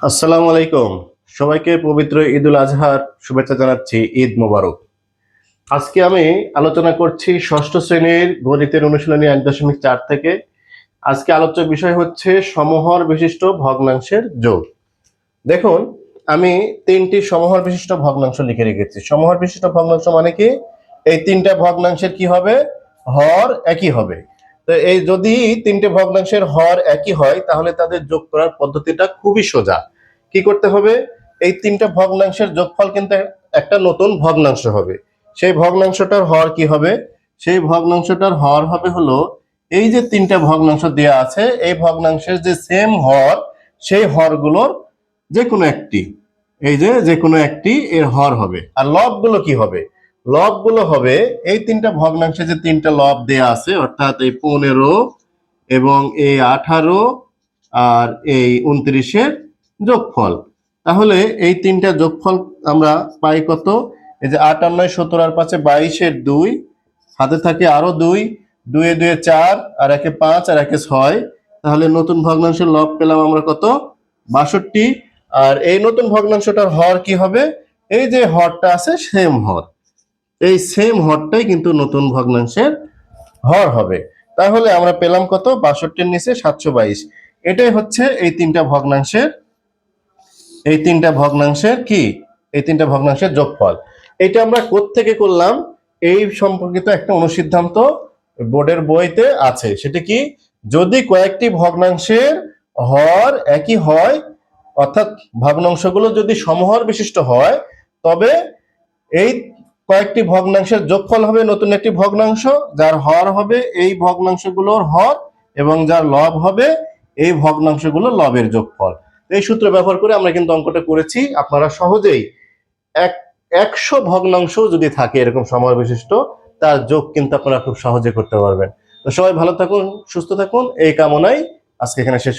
আসসালামু আলাইকুম। সবাইকে পবিত্র ঈদুল আজহার শুভেচ্ছা জানাচ্ছি। ঈদ মোবারক। আজকে আমি আলোচনা করছি ষষ্ঠ শ্রেণীর গণিতের অনুশীলনী 1.4 থেকে। আজকে আলোচ্য বিষয় হচ্ছে সমহর বিশিষ্ট ভগ্নাংশের যোগ। দেখুন, আমি তিনটি সমহর বিশিষ্ট ভগ্নাংশ লিখে রেখেছি। সমহর বিশিষ্ট ভগ্নাংশ মানে কি? এই তিনটা ভগ্নাংশের কি হবে? হর একই হবে। তো এই যদি তিনটে ভগ্নাংশের হর একই হয় তাহলে তাদের যোগ করার পদ্ধতিটা খুবই সোজা। কি করতে হবে? এই তিনটা ভগ্নাংশের যোগফল কিন্তু একটা নতুন ভগ্নাংশ হবে। সেই ভগ্নাংশটার হর কি হবে? সেই ভগ্নাংশটার হর হবে হলো এই যে তিনটা ভগ্নাংশ দেয়া আছে, এই ভগ্নাংশের যে সেম হর, সেই হরগুলোর যে কোনো একটি, এই যে কোনো একটি এর হর হবে। আর লবগুলো কি হবে? লবগুলো হবে এই তিনটা ভগ্নাংশে যে তিনটা লব দেয়া আছে, অর্থাৎ এই 15 এবং এই 18 আর এই 29-এর যোগফল। তাহলে এই তিনটা যোগফল আমরা পাই কত? এই যে 8 আর 9 17 আর 5 22-এর 2, হাতে থাকে আরো 2, 2 এ 2 এ 4 আর 1 এ 5 আর 1 এ 6। তাহলে নতুন ভগ্নাংশের লব পেলাম আমরা কত? 62। আর এই নতুন ভগ্নাংশটার হর কি হবে? এই যে হরটা আছে সেম হর, এই সেম হরটাই কিন্তু নতুন ভগ্নাংশের হর হবে। তাহলে আমরা পেলাম কত? 62-এর নিচে 722। এটাই হচ্ছে এই তিনটা ভগ্নাংশের কি? এই তিনটা ভগ্নাংশের যোগফল। এটা আমরা কোত্থেকে করলাম? এই সম্পর্কিত একটা অনুসিদ্ধান্ত বোর্ডের বইতে আছে। সেটা কি? যদি কয়েকটি ভগ্নাংশের হর একই হয়, অর্থাৎ ভগ্নাংশগুলো যদি সমহর বিশিষ্ট হয়, তবে এই কয়েকটি ভগ্নাংশের যোগফল হবে নতুন একটি ভগ্নাংশ, যার হর হবে এই ভগ্নাংশগুলোর হর, এবং যার লব হবে এই ভগ্নাংশগুলোর লবের যোগফল। এই সূত্র ব্যবহার করে আমরা কিন্তু অঙ্কটা করেছি। আপনারা সহজেই 100 ভগ্নাংশ যদি থাকে এরকম সমহর বিশিষ্ট, তার যোগ কিন্তু আপনারা খুব সহজে করতে পারবেন। তো সবাই ভালো থাকুন, সুস্থ থাকুন, এই কামনায় আজকে এখানে শেষ